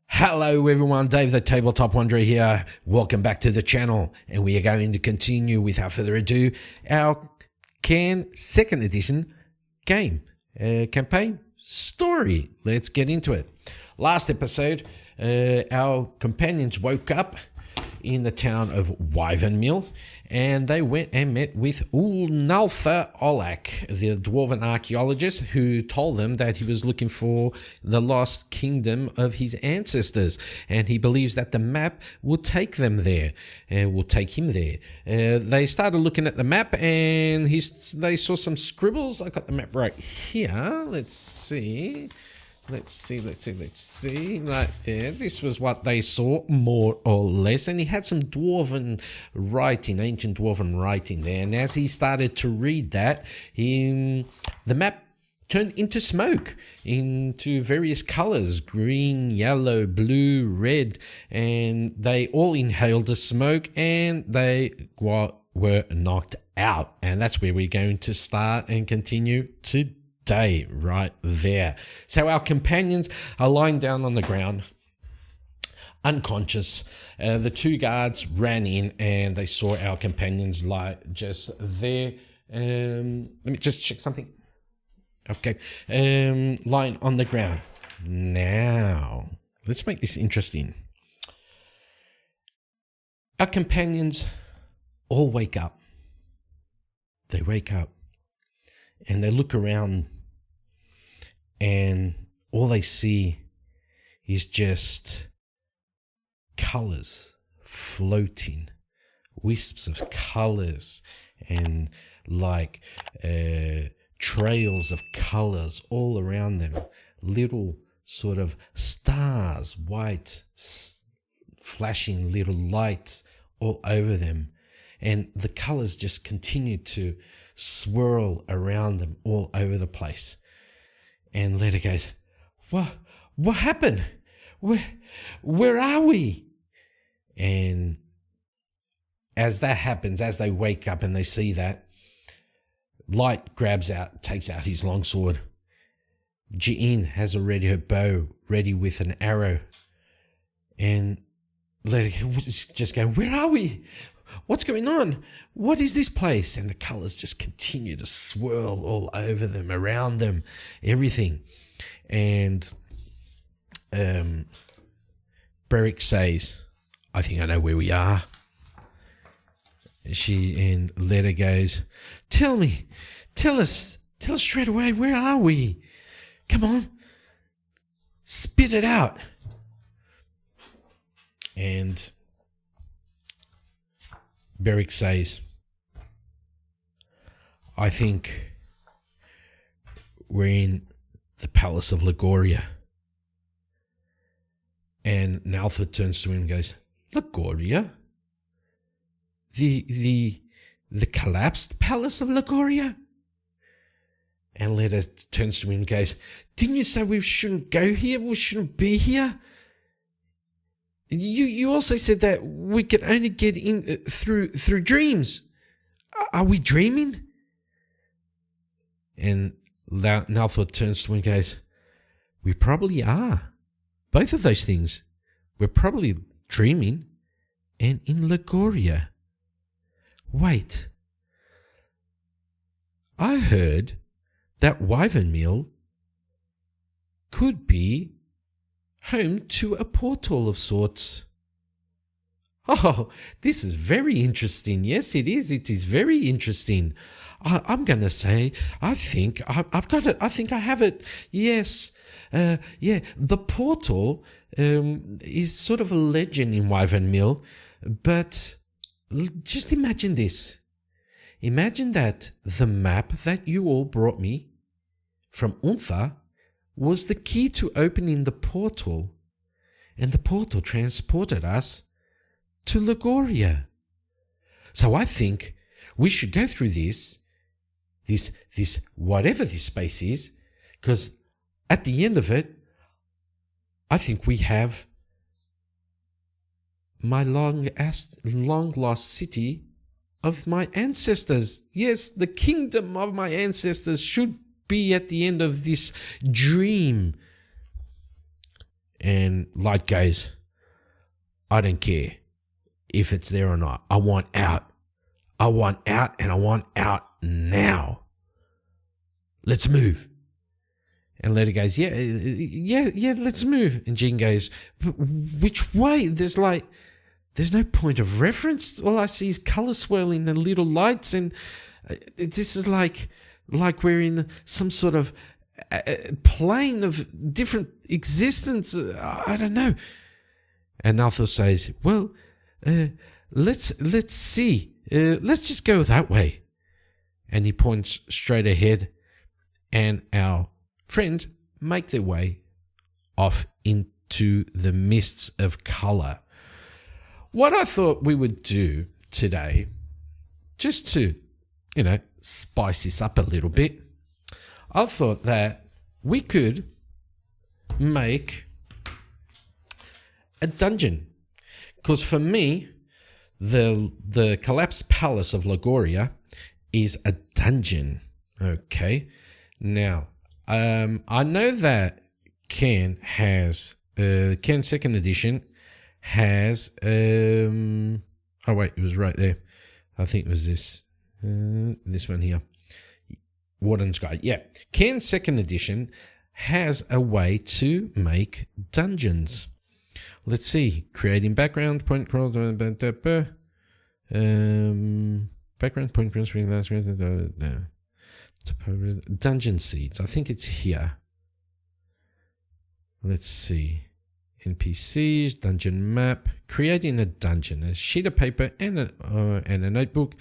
Hello everyone, Dave the Tabletop Wanderer here. Welcome back to the channel, and we are going to continue without further ado our Cairn 2nd edition game, campaign story. Let's get into it. Last episode, our companions woke up in the town of Wyvernmill, and they went and met with Nulthor the dwarven archaeologist, who told them that he was looking for the lost kingdom of his ancestors, and he believes that the map will take them there, will take him there. They started looking at the map, and they saw some scribbles. I got the map right here. Let's see. Right there. This was what they saw, more or less. And he had some dwarven writing, ancient dwarven writing there. And as he started to read that, the map turned into smoke, into various colors: green, yellow, blue, red. And they all inhaled the smoke, and they were knocked out. And that's where we're going to start and continue today. Right there. So our companions are lying down on the ground, unconscious. The two guards ran in and they saw our companions lie just there. Let me just check something. Okay. Lying on the ground. Now, let's make this interesting. Our companions all wake up. They wake up and they look around, and all they see is just colors floating, wisps of colors, and like trails of colors all around them. Little sort of stars, white, flashing little lights all over them. And the colors just continue to swirl around them all over the place. And Leda goes, What happened? Where are we? And as that happens, as they wake up and they see that, Light takes out his longsword. Jean has already her bow ready with an arrow. And Leda just go, Where are we? What's going on? What is this place? And the colors just continue to swirl all over them, around them, everything. And Beric says, I think I know where we are. And Leda goes, Tell us straight away, where are we? Come on, spit it out. And Beric says, I think we're in the Palace of Lagoria. And Nulthor turns to him and goes, Lagoria? The collapsed Palace of Lagoria? And Leda turns to him and goes, Didn't you say we shouldn't go here? We shouldn't be here? You also said that we could only get in through dreams. Are we dreaming? And Nulthor turns to him and goes, We probably are. Both of those things. We're probably dreaming and in Lagoria. Wait. I heard that Wyvernmill could be home to a portal of sorts. Oh, this is very interesting. Yes, it is. It is very interesting. I'm going to say, I think I've got it. I think I have it. Yes. The portal is sort of a legend in Wyvernmill, but just imagine this. Imagine that the map that you all brought me from Nulthor was the key to opening the portal, and the portal transported us to Lagoria. So I think we should go through this whatever this space is, because at the end of it, I think we have my long lost city of my ancestors. Yes, the kingdom of my ancestors should be at the end of this dream. And Light goes, I don't care if it's there or not. I want out. I want out, and I want out now. Let's move. And Leto goes, yeah, let's move. And Jean goes, which way? There's no point of reference. All I see is color swirling and little lights, and this is like we're in some sort of plane of different existence. I don't know. And Nulthor says, well, let's see. Let's just go that way. And he points straight ahead, and our friends make their way off into the mists of color. What I thought we would do today, just to, spice this up a little bit, I thought that we could make a dungeon. Because for me, the collapsed palace of Lagoria is a dungeon. Okay. Now, I know that Cairn has Cairn 2nd edition has oh wait, it was right there. I think it was this one here. Warden's Guide. Yeah. Cairn 2nd edition has a way to make dungeons. Let's see. Creating background, point crawls, background, point crawls, dungeon seeds. I think it's here. Let's see. NPCs, dungeon map, creating a dungeon, a sheet of paper and a notebook,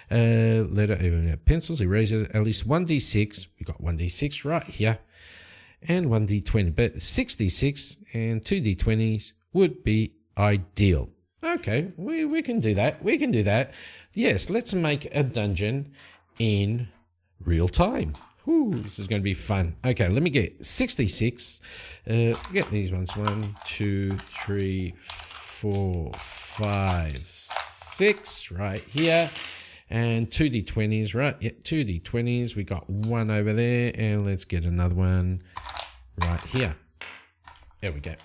letter, even pencils, erasers, at least 1d6. We got 1d6 right here, and 1d20, but 6d6 and 2d20s would be ideal. Okay, we can do that. We can do that. Yes, let's make a dungeon in real time. Ooh, this is going to be fun. Okay, let me get 66. Get these ones. 1, 2, 3, 4, 5, 6 right here. And 2d20s, right? Yeah, 2d20s. We got one over there. And let's get another one right here. There we go.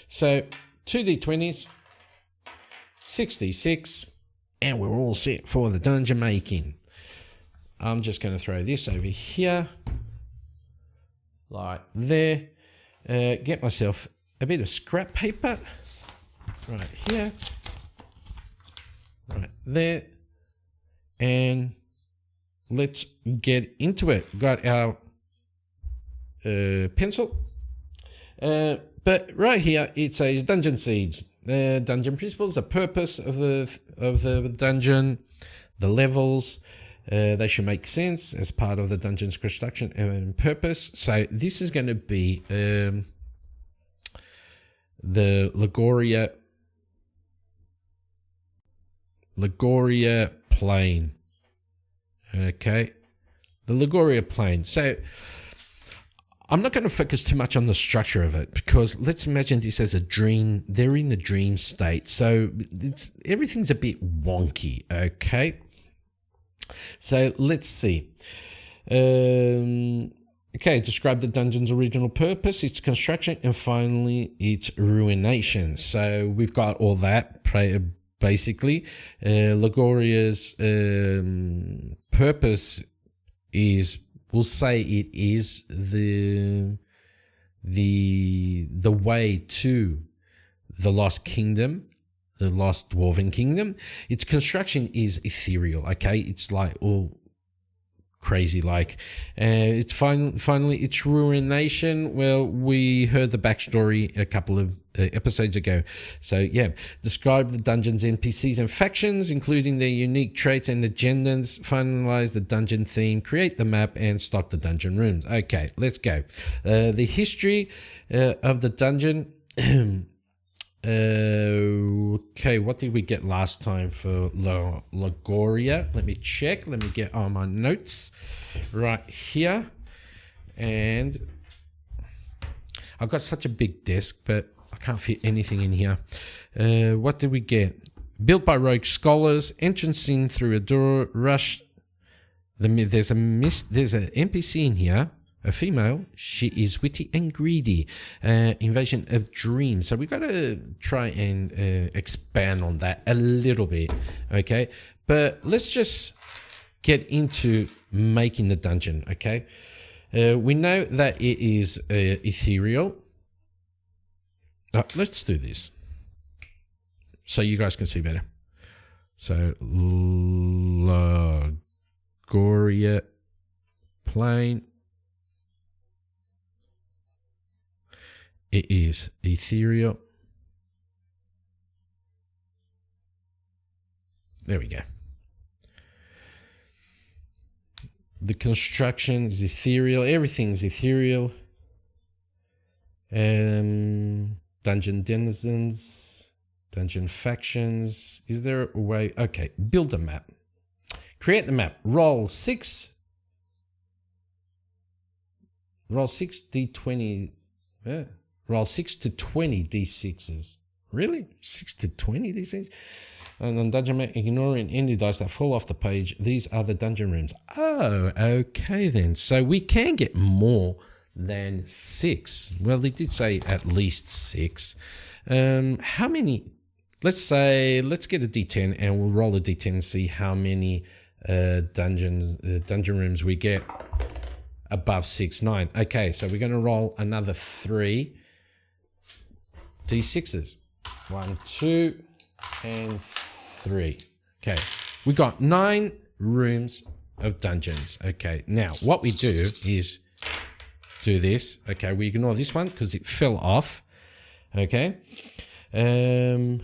So 2d20s, 66, and we're all set for the dungeon making. I'm just going to throw this over here, like there. Get myself a bit of scrap paper, right here, right there, and let's get into it. Got our pencil, but right here it says dungeon seeds, dungeon principles, the purpose of the dungeon, the levels. They should make sense as part of the dungeon's construction and purpose. So this is going to be the Lagoria plane. Okay, the Lagoria plane. So I'm not going to focus too much on the structure of it, because let's imagine this as a dream. They're in a dream state, so everything's a bit wonky. Okay. So let's see. Okay, describe the dungeon's original purpose, its construction, and finally its ruination. So we've got all that basically. Lagoria's purpose is, we'll say it is the way to the Lost Kingdom. The Lost Dwarven Kingdom. Its construction is ethereal, okay? It's like all crazy like. It's finally its ruination. Well, we heard the backstory a couple of episodes ago. So yeah, describe the dungeon's NPCs and factions, including their unique traits and agendas, finalize the dungeon theme, create the map, and stock the dungeon rooms. Okay, let's go. The history of the dungeon. Okay, what did we get last time for Lagoria? Let me check. Let me get all my notes right here. And I've got such a big desk, but I can't fit anything in here. What did we get? Built by rogue scholars, entrance in through a door, rush. There's a NPC in here, a female. She is witty and greedy. Invasion of dreams. So we've got to try and expand on that a little bit, okay? But let's just get into making the dungeon, okay? We know that it is ethereal. Let's do this so you guys can see better. So Lagoria plane. It is ethereal. There we go. The construction is ethereal. Everything's ethereal. Dungeon denizens, dungeon factions. Is there a way? Okay, build a map. Create the map. Roll 6 d20. Yeah. Roll 6 to 20 d6s. Really? 6 to 20 d6s? And on dungeon map, ignoring any dice that fall off the page. These are the dungeon rooms. Oh, okay then. So we can get more than 6. Well, they did say at least 6. How many? Let's get a d10 and we'll roll a d10 and see how many dungeon rooms we get above 6, 9. Okay, so we're going to roll another 3 d6s. 1, 2, and 3. Okay, we got 9 rooms of dungeons. Okay, now what we do is do this. Okay, we ignore this one because it fell off. Okay, and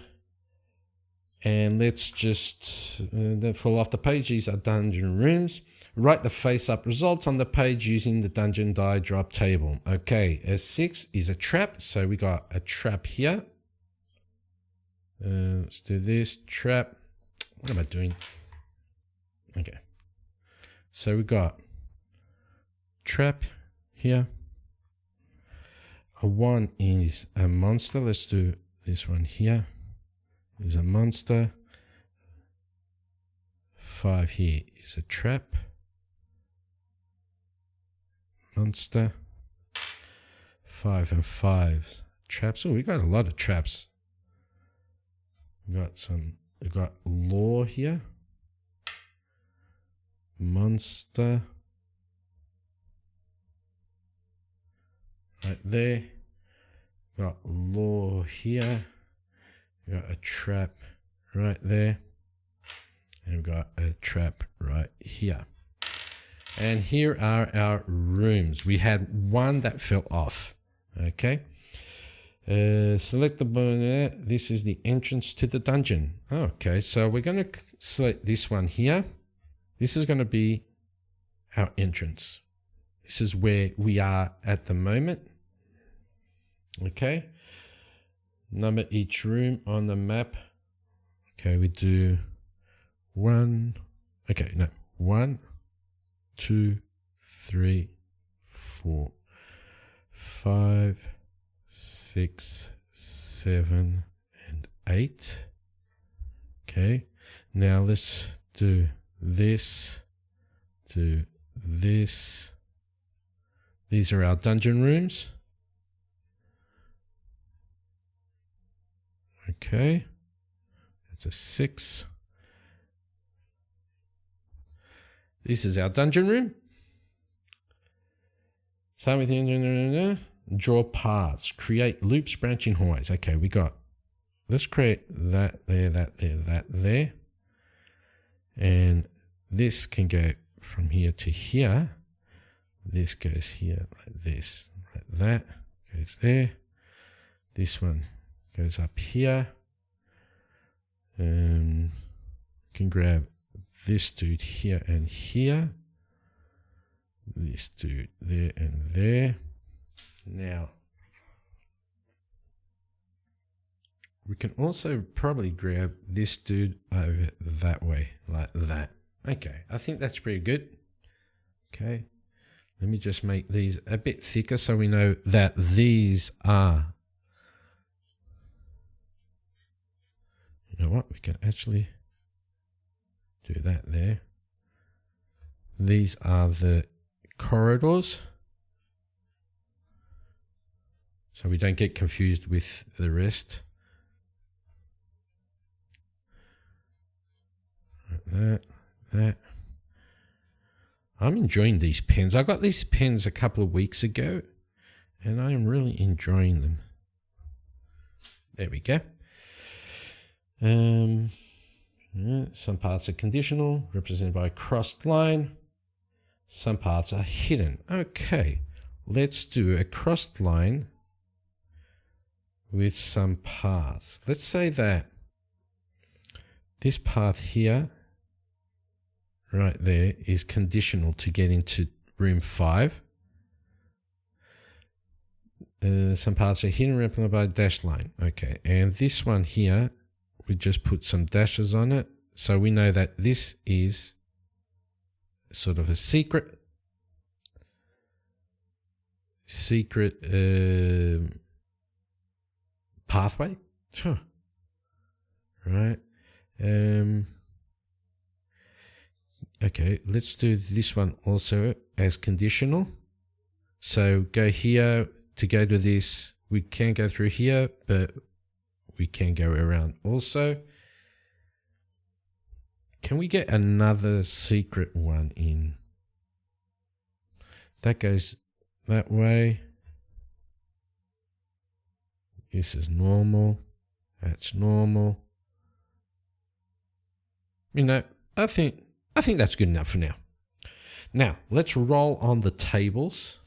let's just that fall off the page. These are dungeon rooms. Write the face-up results on the page using the dungeon die drop table. Okay, a 6 is a trap, so we got a trap here. Let's do this trap. What am I doing? Okay, so we got trap here. A 1 is a monster. Let's do this one here. Is a monster. 5 here is a trap. Monster. 5 and 5 traps. Oh, we got a lot of traps. We got law here. Monster. Right there. Got law here. Got a trap right there. And we've got a trap right here. And here are our rooms. We had one that fell off. Okay. Select the button. This is the entrance to the dungeon. Okay, so we're going to select this one here. This is going to be our entrance. This is where we are at the moment. Okay. Number each room on the map. Okay, we do 1. Okay, no. 1, 2, 3, 4, 5, 6, 7, and 8. Okay, now let's do this. Do this. These are our dungeon rooms. Okay, that's a 6. This is our dungeon room. Start with the draw paths, create loops, branching hallways. Okay, we got. Let's create that there, that there, that there, and this can go from here to here. This goes here like this, like that goes there. This one goes up here. You can grab this dude here and here. This dude there and there. Now, we can also probably grab this dude over that way, like that. Okay, I think that's pretty good. Okay, let me just make these a bit thicker so we know that these are You know what? We can actually do that there. These are the corridors, so we don't get confused with the rest. That. I'm enjoying these pens. I got these pens a couple of weeks ago, and I am really enjoying them. There we go. Some parts are conditional, represented by a crossed line. Some parts are hidden. Okay, let's do a crossed line with some paths. Let's say that this path here, right there, is conditional to get into room 5. Some paths are hidden, represented by a dashed line. Okay, and this one here, we just put some dashes on it. So we know that this is sort of a secret pathway. Sure. Right. Okay, let's do this one also as conditional. So go here to go to this. We can go through here, but we can go around also. Can we get another secret one in? That goes that way. This is normal. That's normal. You know, I think that's good enough for now. Now, let's roll on the tables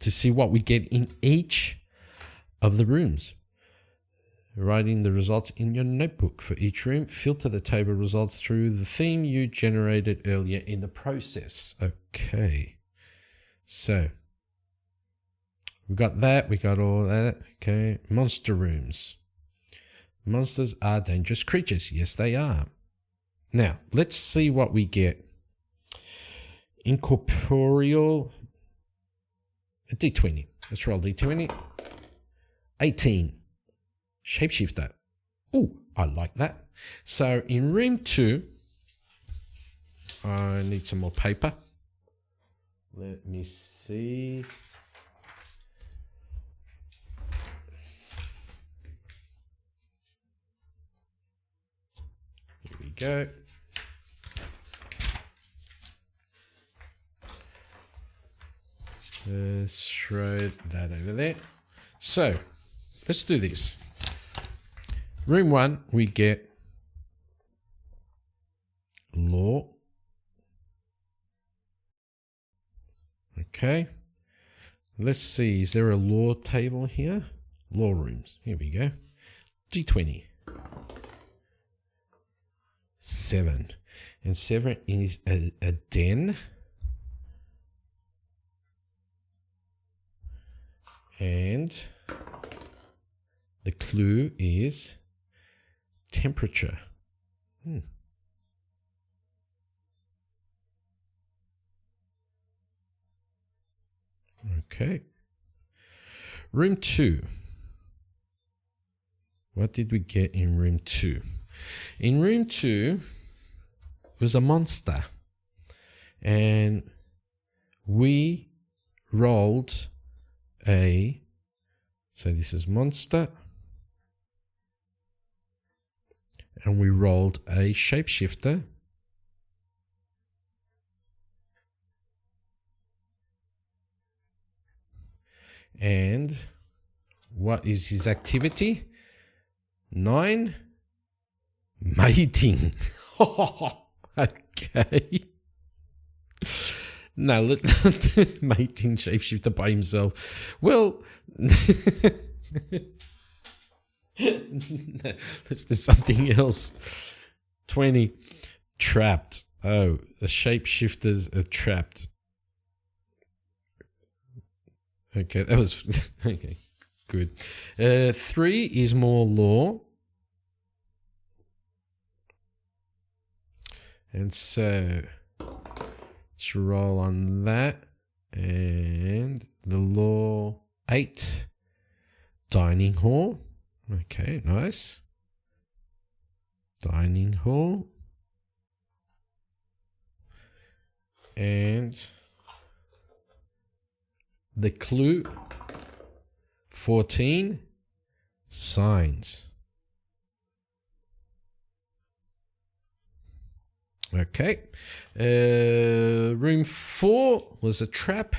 to see what we get in each of the rooms. Writing the results in your notebook for each room. Filter the table results through the theme you generated earlier in the process. Okay. So, we got that. We got all that. Okay. Monster rooms. Monsters are dangerous creatures. Yes, they are. Now, let's see what we get. Incorporeal. A D20. Let's roll D20. 18. Shapeshifter. Oh, I like that. So in room 2, I need some more paper. Let me see. Here we go. Let's throw that over there. So let's do this. Room 1, we get law. Okay. Let's see, is there a law table here? Law rooms. Here we go. D20. 7. And 7 is a den. And the clue is temperature. Okay. Room 2. What did we get in room 2? In room 2 was a monster. And we rolled a, so this is monster. And we rolled a shapeshifter. And what is his activity? 9. Mating. Okay. No, let's not do mating shapeshifter by himself. Well, no, let's do something else. 20. Trapped. Oh, the shapeshifters are trapped. Okay, that was okay. Good. 3 is more law. And so let's roll on that. And the law 8. Dining hall. Okay, nice. dining hall, and the clue 14 signs. Okay, room 4 was a trap.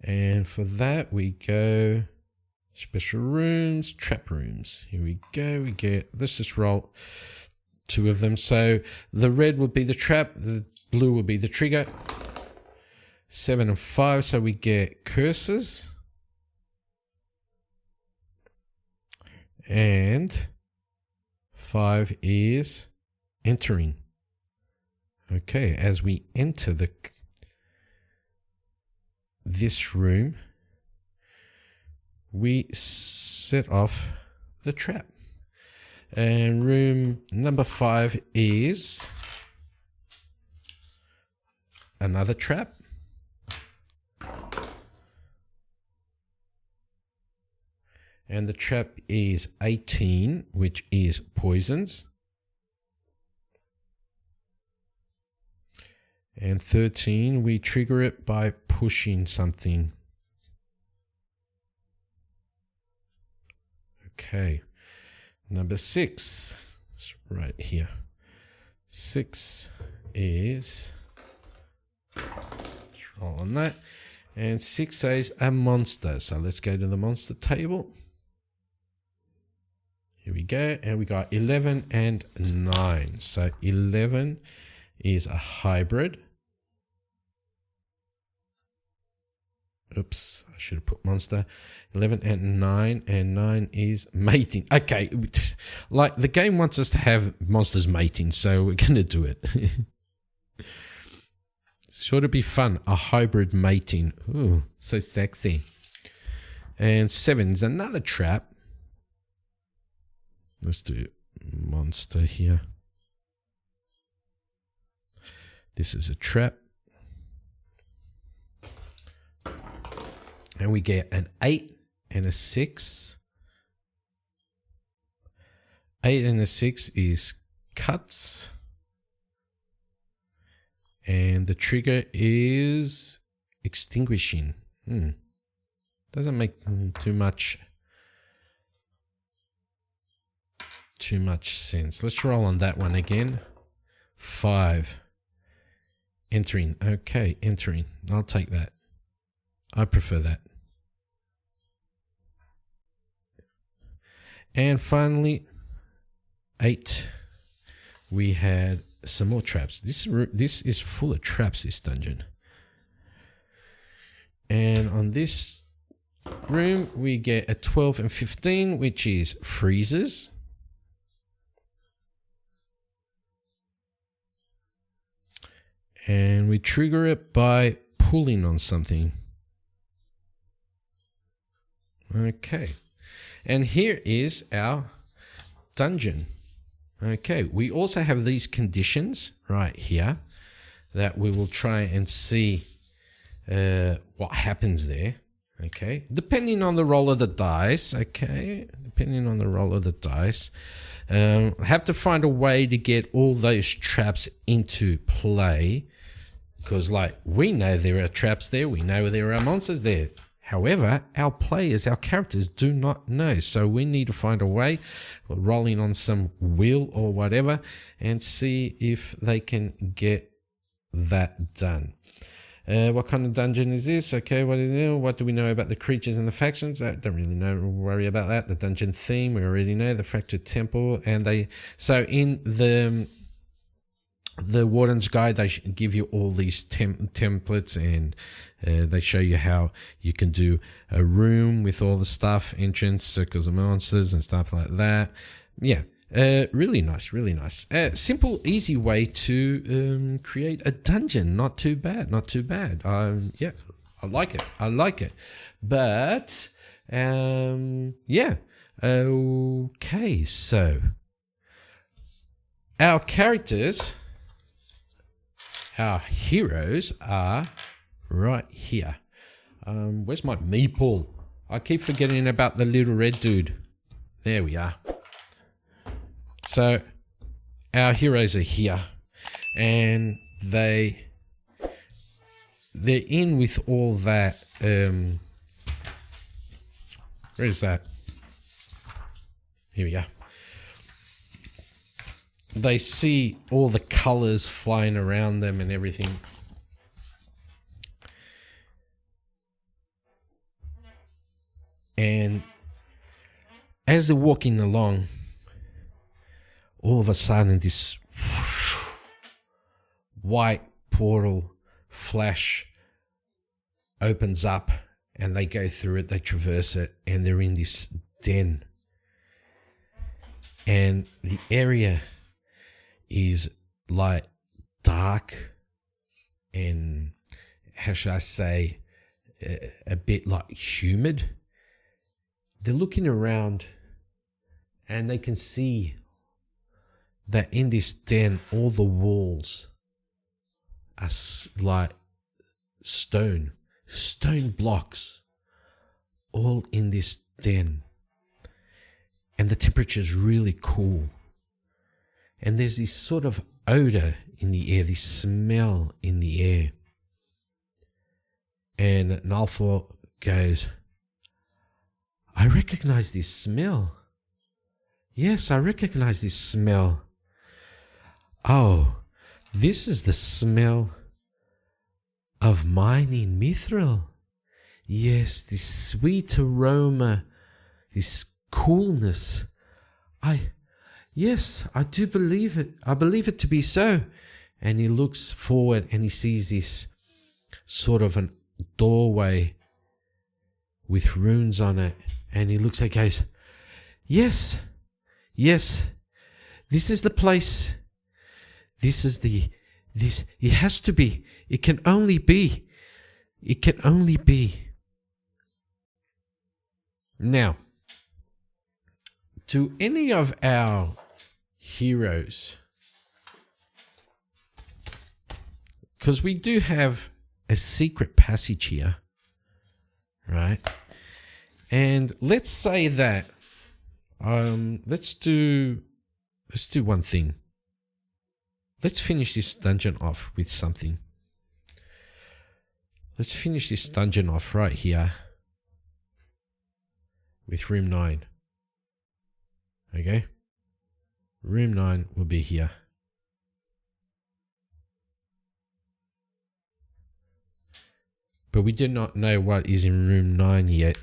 And for that we go special rooms, trap rooms. Here we go. We get, let's just roll 2 of them. So the red would be the trap, the blue would be the trigger. 7 and 5, so we get curses. And 5 is entering. Okay, as we enter this room, we set off the trap. And room number 5 is another trap. And the trap is 18, which is poisons. And 13, we trigger it by pushing something. Okay. Number 6, it's right here. 6 is, let's roll on that. And 6 says a monster. So let's go to the monster table. Here we go. And we got 11 and 9. So 11 is a hybrid. Oops, I should have put monster. 11 and 9 is mating. Okay, like the game wants us to have monsters mating, so we're going to do it. Sure to be fun, a hybrid mating. Ooh, so sexy. And 7 is another trap. Let's do monster here. This is a trap. And we get an 8 and a 6. 8 and a 6 is cuts. And the trigger is extinguishing. Doesn't make too much sense. Let's roll on that one again. 5. Entering. Okay, entering. I'll take that. I prefer that. And finally, 8. We had some more traps. This is full of traps, this dungeon. And on this room, we get a 12 and 15, which is freezes. And we trigger it by pulling on something. Okay. And here is our dungeon. Okay. We also have these conditions right here that we will try and see what happens there. Okay. Depending on the roll of the dice. Okay. Depending on the roll of the dice. Have to find a way to get all those traps into play. Because, like, we know there are traps there. We know there are monsters there. However, our players, our characters do not know. So we need to find a way, rolling on some wheel or whatever, and see if they can get that done. What kind of dungeon is this? Okay, what is it? What do we know about the creatures and the factions? I don't really know. Worry about that. The dungeon theme, we already know. The fractured temple, and so in the Warden's Guide, they give you all these templates, and they show you how you can do a room with all the stuff, entrance, circles of monsters and stuff like that. Yeah, really nice, really nice. Simple, easy way to create a dungeon. Not too bad, not too bad. Yeah, I like it. I like it. But, yeah. Okay, so our characters... Our heroes are right here. Where's my meeple? I keep forgetting about the little red dude. There we are. So our heroes are here, and they're in with all that. Where is that? Here we go. They see all the colors flying around them and everything. And as they're walking along, all of a sudden this white portal flash opens up, and they go through it, they traverse it, and they're in this den. And the area is like dark and, how should I say, a bit like humid. They're looking around, and they can see that in this den, all the walls are like stone blocks, all in this den. And the temperature is really cool. And there's this sort of odor in the air, this smell in the air. And Nulthor goes, I recognize this smell. Yes, I recognize this smell. Oh, this is the smell of mining mithril. Yes, this sweet aroma, this coolness. Yes, I do believe it. I believe it to be so. And he looks forward and he sees this sort of a doorway with runes on it. And he looks and goes, yes, this is the place. It has to be. It can only be. Now, to any of our heroes, because we do have a secret passage here, right? And let's say that let's do one thing. Let's finish this dungeon off with something. Let's finish this dungeon off right here with room 9. Okay? Room 9 will be here. But we do not know what is in room 9 yet.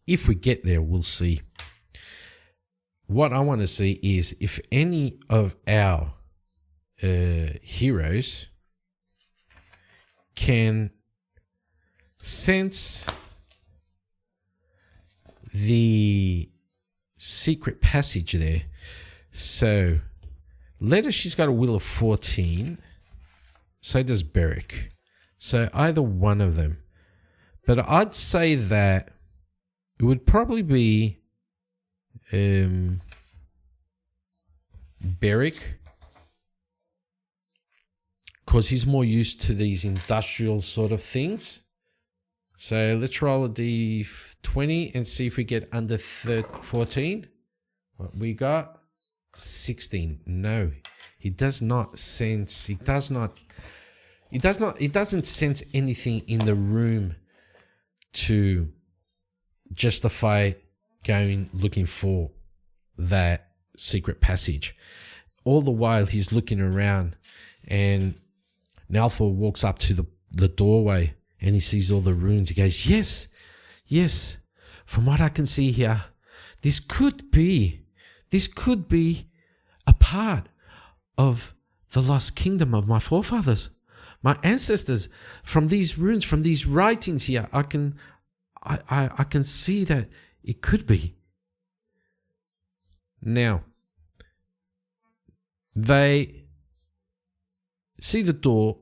If we get there, we'll see. What I want to see is if any of our heroes can sense the secret passage there. So Leda, she's got a will of 14. So does Beric. So either one of them. But I'd say that it would probably be Beric, because he's more used to these industrial sort of things. So let's roll a d20 and see if we get under 14. What we got? 16. No, he does not sense. He doesn't sense anything in the room to justify going looking for that secret passage. All the while he's looking around, and Nulthor walks up to the doorway and he sees all the runes. He goes, yes, from what I can see here, this could be a part of the lost kingdom of my forefathers, my ancestors. From these runes, from these writings here, I can see that it could be. Now, they see the door,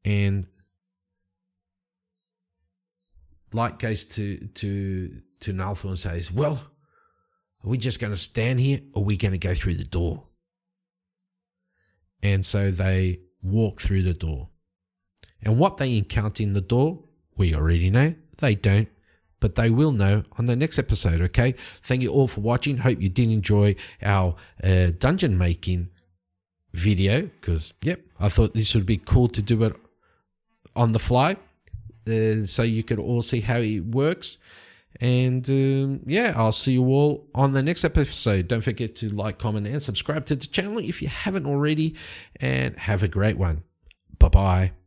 and Light goes to Nulthor and says, well, are we just going to stand here, or are we going to go through the door? And so they walk through the door. And what they encounter in the door, we already know. They don't. but they will know on the next episode, okay? Thank you all for watching. Hope you did enjoy our dungeon making video, because, I thought this would be cool to do it on the fly, so you could all see how it works. And I'll see you all on the next episode. Don't forget to like, comment, and subscribe to the channel if you haven't already. And have a great one. Bye-bye.